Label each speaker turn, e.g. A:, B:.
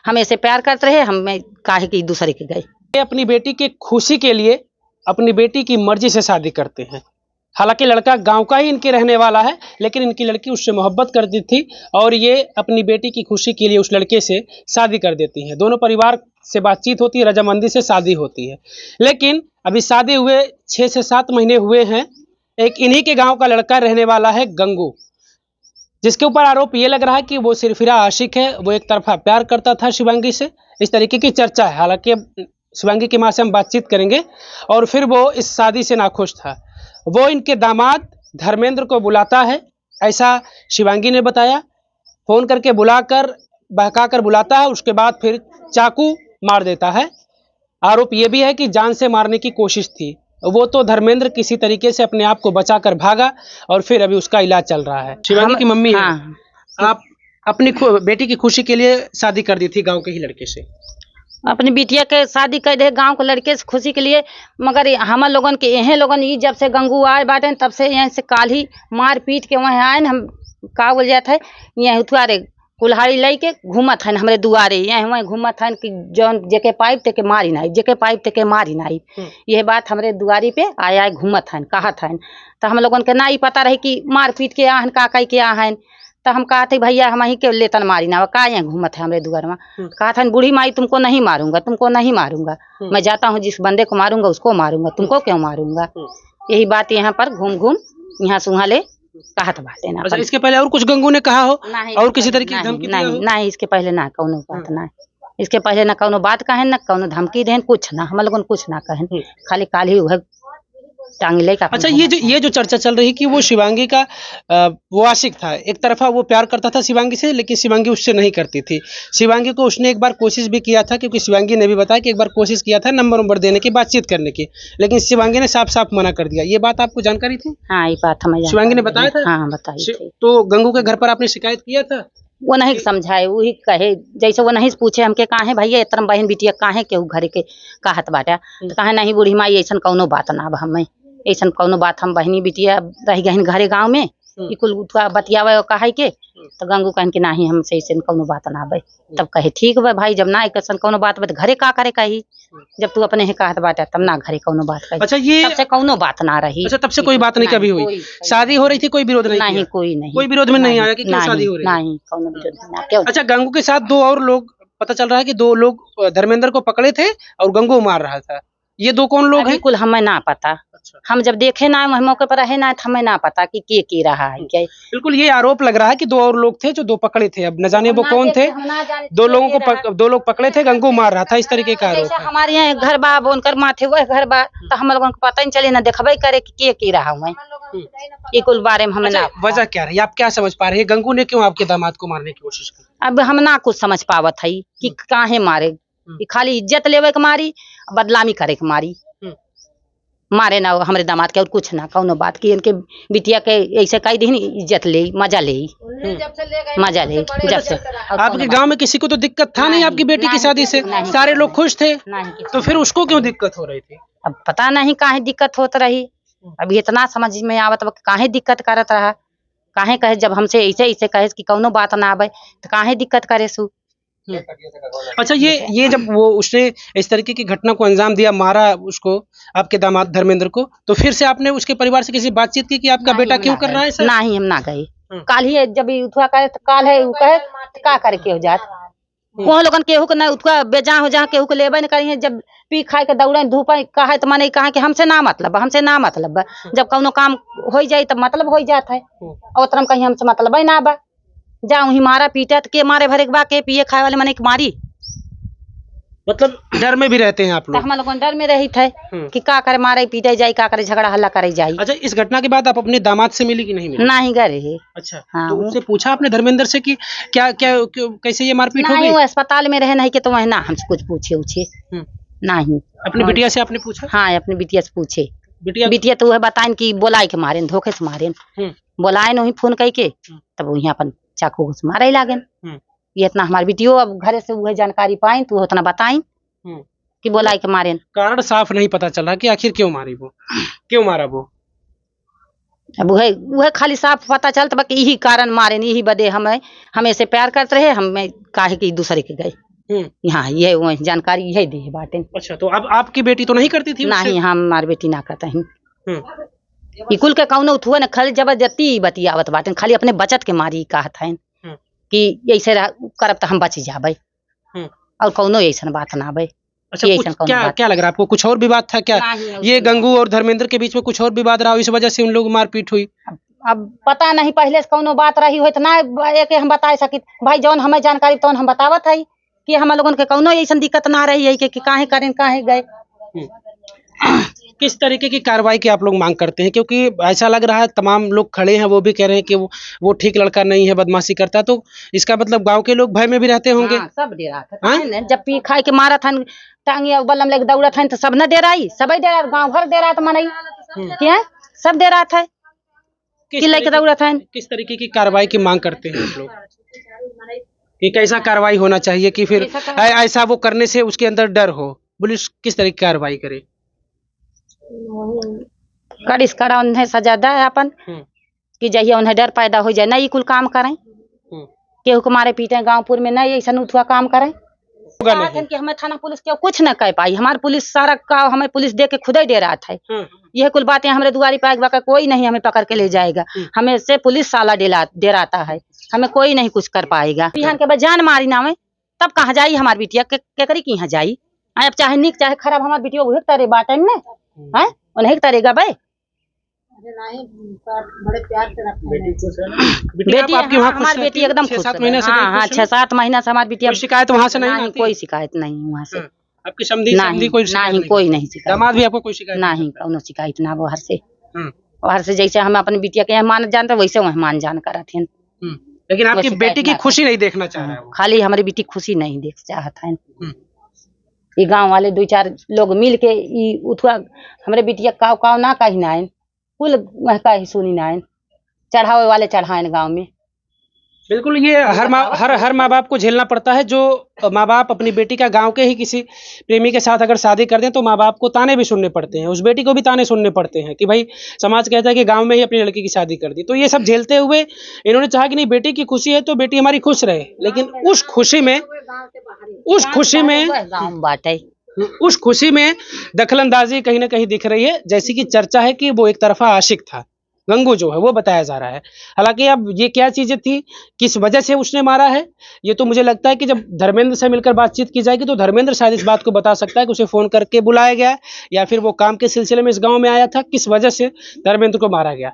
A: हमें से प्यार करते रहे, हमें काहे की दूसरे के गए।
B: ये अपनी बेटी की खुशी के लिए अपनी बेटी की मर्जी से शादी करते हैं। हालांकि लड़का गांव का ही इनके रहने वाला है, लेकिन इनकी लड़की उससे मोहब्बत करती थी और ये अपनी बेटी की खुशी के लिए उस लड़के से शादी कर देती हैं। दोनों परिवार से बातचीत होती है, रजामंदी से शादी होती है। लेकिन अभी शादी हुए 6 से 7 महीने हुए हैं। एक इन्हीं के गांव का लड़का रहने वाला है गंगू, जिसके ऊपर आरोप ये लग रहा है कि वो सिरफिरा आशिक है, वो एक तरफा प्यार करता था शिवांगी से। इस तरीके की चर्चा है। हालांकि शिवांगी की मां से हम बातचीत करेंगे। और फिर वो इस शादी से नाखुश था। वो इनके दामाद धर्मेंद्र को बुलाता है, ऐसा शिवांगी ने बताया। फोन करके बुलाकर बहकाकर बुलाता है, उसके बाद फिर चाकू मार देता है। आरोप ये भी है कि जान से मारने की कोशिश थी। वो तो धर्मेंद्र किसी तरीके से अपने आप को बचाकर भागा और फिर अभी उसका इलाज चल रहा है। शिवांगी की मम्मी है। आप अपनी बेटी की खुशी के लिए शादी कर दी थी गांव के ही लड़के से।
A: अपनी बिटिया के शादी कर दे गांव के लड़के से खुशी के लिए, मगर हम लोगन के यहे लोगन ई जब से गंगू आए बाटे तब से यहाँ से काल ही मार पीट के वहाँ आए हम का बोल जाते है यहाँ उथुआरे कुल्हाड़ी लई के घूमत है हमरे दुआरे, यहाँ वहाँ घूमत है कि जौन जेके पाइप ते के मारी नाई, जेके पाइप ते के मारी नाई। यह बात हमरे दुआरी पे आए आए घूमत है कहत है। तो हम लोगन के ना ही पता रही कि मार पीट के आहन का कई के आहन। तो हम कहते भैया हम ही के लेतन मारी ना का यहाँ घूमत है हमरे दुआर में। कहता है बूढ़ी माई तुमको नहीं मारूंगा, तुमको नहीं मारूंगा, मैं जाता हूँ जिस बंदे को मारूंगा उसको मारूंगा, तुमको क्यों मारूंगा। यही बात यहाँ पर घूम घूम यहाँ से वहाँ ले कहत बाटे ना।
B: अच्छा, इसके पहले और कुछ गंगू ने कहा हो और किसी तरीके की धमकी दिया हो?
A: नहीं, इसके पहले ना कौनो बात ना, इसके पहले ना कौनो बात कहें ना कौनो धमकी दें, कुछ ना हम लोगन कुछ ना कहें, खाली काल ही वह टांग ले का।
B: अच्छा, ये जो चर्चा चल रही कि वो शिवांगी का वो आशिक था। एक तरफा वो प्यार करता था शिवांगी से, लेकिन शिवांगी उससे नहीं करती थी। शिवांगी को उसने एक बार कोशिश भी किया था, क्योंकि शिवांगी ने भी बताया कि एक बार कोशिश किया था नंबर देने की, बातचीत करने की, लेकिन शिवांगी ने साफ साफ मना कर दिया। ये बात आपको जानकारी थी?
A: हाँ, ये बात हमें
B: शिवांगी ने बताया था।
A: हाँ, बताई थी।
B: तो गंगू के घर पर आपने शिकायत किया था?
A: वो नहीं समझाए, वही कहे जैसे वो नहीं पूछे हमके काहे भैया इतना बहन बिटिया काहे के घर के कहत बाटा। तो कहे नहीं बूढ़ी माई ऐसा कौनो बात ना हमें, ऐसा कौनो बात हम बहनी बिटिया रह गहन घरे गाँव में कुल बतियावे कहे के। तो गंगू कहन के नहीं हमसे ऐसे कौनो बात ना बे। तब कहे ठीक बा भाई, जब ना ऐसा कौनो बात बे घरे का करे कही, जब तू अपने ही कहत बाटा तब ना घरे कौनो बात कही।
B: अच्छा, ये
A: तब से कौनो बात ना रही।
B: अच्छा, तब से कोई बात नहीं कभी हुई? शादी हो रही थी, कोई विरोध नहीं?
A: नहीं, कोई नहीं,
B: कोई विरोध में नहीं आया कि क्यों शादी हो रही है?
A: नहीं, कौनो विरोध नहीं।
B: अच्छा, गंगू के साथ 2 और लोग, पता चल रहा है कि 2 लोग धर्मेंद्र को पकड़े थे और गंगू मार रहा था। ये 2 कौन लोग हैं?
A: कुल हमें ना पता। अच्छा। हम जब देखे ना मौके पर रहे ना, हमें ना पता कि के रहा है क्या।
B: बिल्कुल, ये आरोप लग रहा है कि 2 और लोग थे जो 2 पकड़े थे। अब न जाने वो कौन थे। 2 लोगों को 2 लोग पकड़े थे, गंगू मार रहा था, इस तरीके का आरोप है।
A: हमारे यहाँ घर बा उनकर माथे वह घर बा, तो हम लोगों को पता नहीं चले ना देखबे करे कि के रहा हूँ मैं। ये कुल बारे में हमें ना।
B: वजह क्या रही, आप क्या समझ पा रहे हैं? गंगू ने क्यों आपके दामाद को मारने की कोशिश की?
A: अब हम ना कुछ समझ पावत है कि काहे मारे। खाली इज्जत लेवे के मारी, बदलामी करे के मारी, मारे ना हमारे दामाद के और कुछ ना कौनो बात की। इनके बिटिया के ऐसे कई दिन इज्जत ले मजा ले मजा ले। जब से
B: आपके गांव में किसी को तो दिक्कत था नहीं आपकी बेटी की शादी से? सारे लोग खुश थे, तो फिर उसको क्यों दिक्कत हो रही थी?
A: अब पता नहीं काहे दिक्कत होत रही। अभी इतना समझ में आवत काहे दिक्कत करत रहा, काहे कहे जब हमसे ऐसे ऐसे कहे कि कौनो बात ना आवे तो काहे दिक्कत करे सु।
B: अच्छा, ये जब वो उसने इस तरीके की घटना को अंजाम दिया, मारा उसको, आपके दामाद धर्मेंद्र को, तो फिर से आपने उसके परिवार से किसी बातचीत की कि आपका बेटा क्यों कर रहा है?
A: नहीं, हम ना गए। काल ही जब उठवा करे तो काल है कहे का करे के हो जात वो लोगन केहू के ना उठवा बेजा हो जा केहू के लेबे न करी। जब पी खाए के दौड़े धूप कहे तो माने कहा कि हमसे ना मतलब जब कौनो काम हो जाए तब मतलब हो जाता है, और उतरम कहीं हमसे मतलब ही ना बा। जाऊँ ही मारा पीटा के मारे भरे बा के पिए खाए वाले मने के मारी।
B: मतलब डर में भी रहते हैं आप लोग?
A: हम लोग डर में रही थे कि का करे मारे पीटे जाए, का करे झगड़ा हल्ला करे जाए।
B: अच्छा, इस घटना के बाद आप अपने दामाद से मिली कि नहीं मिली?
A: नहीं गए।
B: अच्छा, हाँ, तो उससे पूछा आपने धर्मेंद्र से कि क्या क्या कैसे ये मारपीट हो गई?
A: वो अस्पताल में रहे नहीं कि तो वह ना हमसे कुछ पूछे नहीं।
B: अपनी बिटिया से आपने पूछा?
A: हाँ, अपनी बिटिया से पूछे। बिटिया तो वह बताए कि बोलाए के मारे धोखे से मारे, बोलाए नहीं फोन कह के, तब वही अपन चाकू से मारे लागे। ये इतना हमारी बिटियो अब घरे से वह जानकारी पाई तो उतना बताई कि बोलाए के मारे।
B: कारण साफ नहीं पता चला कि आखिर क्यों मारी वो, क्यों मारा वो।
A: अब वह खाली साफ पता चलता यही कारण मारे, यही बदे हमें से प्यार करते रहे, हमें काहे की दूसरे के गए। यहाँ ये वो जानकारी यही दी बातें।
B: अच्छा, तो अब आपकी बेटी तो नहीं करती थी उससे?
A: नहीं, हमार बेटी ना करता है।
B: हम्म,
A: इकुल के कौनो उठुआ न खाली जबरदस्ती बतियावत बाटे, खाली अपने बचत के मारी कहत है कि ऐसे करब तो हम बच जाबे, और कौनो ऐसा बात ना बे।
B: अच्छा, कुछ क्या लग रहा है आपको? कुछ और विवाद था क्या? ये गंगू और धर्मेंद्र के बीच में कुछ और विवाद रहा, इस वजह से उन लोग मारपीट हुई?
A: अब पता नहीं, पहले से कौनो बात रही हो तो ना एक हम बता सकित भाई, जौन हमें जानकारी तौन हम बतावत है कि हम लोगन के कौनो ऐसा दिक्कत ना रही है कि काहे करें काहे गए।
B: किस तरीके की कार्रवाई की आप लोग मांग करते हैं? क्योंकि ऐसा लग रहा है तमाम लोग खड़े हैं, वो भी कह रहे हैं कि वो ठीक लड़का नहीं है, बदमाशी करता, तो इसका मतलब गांव के लोग भय में भी रहते होंगे।
A: हाँ, सब डेरा था। जब पी खाए के मारा था टांगिया बलम लेके दौड़ा था तो सब न डेरा ही, सब डेरा, गाँव भर डेरा तो मनई क्या सब डेरा था कि लेके दौड़ा था।
B: किस तरीके की कार्रवाई की मांग करते हैं आप लोग कि कैसा कार्रवाई होना चाहिए कि फिर ऐसा वो करने से उसके अंदर डर हो? पुलिस किस तरह की कार्रवाई करे?
A: कड़िस कड़ा उन्हें सजा दे अपन कि जहिए उन्हें डर पैदा हो जाए, नहीं कुल काम करें, केहू को मारे पीटे गांवपुर में, नहीं ऐसा उठुआ काम करें। कि हमें थाना पुलिस के कुछ न कह पाई, हमारे पुलिस सारा का हमें पुलिस दे के खुद ही दे रहा था। यह कुल बातें हमारे दुआरी पे कोई नहीं हमें पकड़ के ले जाएगा, हमें से पुलिस साला दे रहता है, हमें कोई नहीं कुछ कर पाएगा। बिहान के बाद जान मारी ना तब कहाँ जाई हमारी बिटिया के करी कि यहाँ जाई। अब चाहे निक चाहे खराब हमारी बिटिया वही तारे बाटे ने है उन्हें तरेगा भाई। बड़े प्यार से बेटी आपकी वहाँ हमारी बेटी एकदम 6-7 महीने से। हाँ, 6-7 महीना से हमारी बिटिया।
B: शिकायत वहाँ से नहीं?
A: कोई शिकायत नहीं वहाँ से।
B: आपकी समधी कोई शिकायत
A: नहीं? कोई नहीं शिकायत।
B: दामाद भी आपको कोई शिकायत
A: नहीं? कौनो शिकायत ना बाहर से। बाहर से जैसे हम अपनी बिटिया के मान जानते वैसे वह मान जान कर थे।
B: लेकिन आपकी बेटी की खुशी नहीं देखना चाह रहा है?
A: खाली हमारी बेटी खुशी नहीं देख चाहता है। ये गांव वाले 2-4 लोग मिल के उठुआ हमारे बिटिया काव ना कही ना कुल महका ही सुनी ना चढ़ावे वाले चढ़ाए गांव में।
B: बिल्कुल, ये हर माँ बाप को झेलना पड़ता है। जो माँ बाप अपनी बेटी का गांव के ही किसी प्रेमी के साथ अगर शादी कर दें तो माँ बाप को ताने भी सुनने पड़ते हैं, उस बेटी को भी ताने सुनने पड़ते हैं कि भाई समाज कहता है कि गांव में ही अपनी लड़की की शादी कर दी। तो ये सब झेलते हुए इन्होंने चाहा कि नहीं, बेटी की खुशी है तो बेटी हमारी खुश रहे, लेकिन उस खुशी में दखलंदाजी कहीं ना कहीं दिख रही है। जैसी कि चर्चा है कि वो एक तरफा आशिक था, गंगू जो है वो बताया जा रहा है। हालांकि अब ये क्या चीजें थी, किस वजह से उसने मारा है, ये तो मुझे लगता है कि जब धर्मेंद्र से मिलकर बातचीत की जाएगी तो धर्मेंद्र शायद इस बात को बता सकता है कि उसे फोन करके बुलाया गया या फिर वो काम के सिलसिले में इस गांव में आया था, किस वजह से धर्मेंद्र को मारा गया।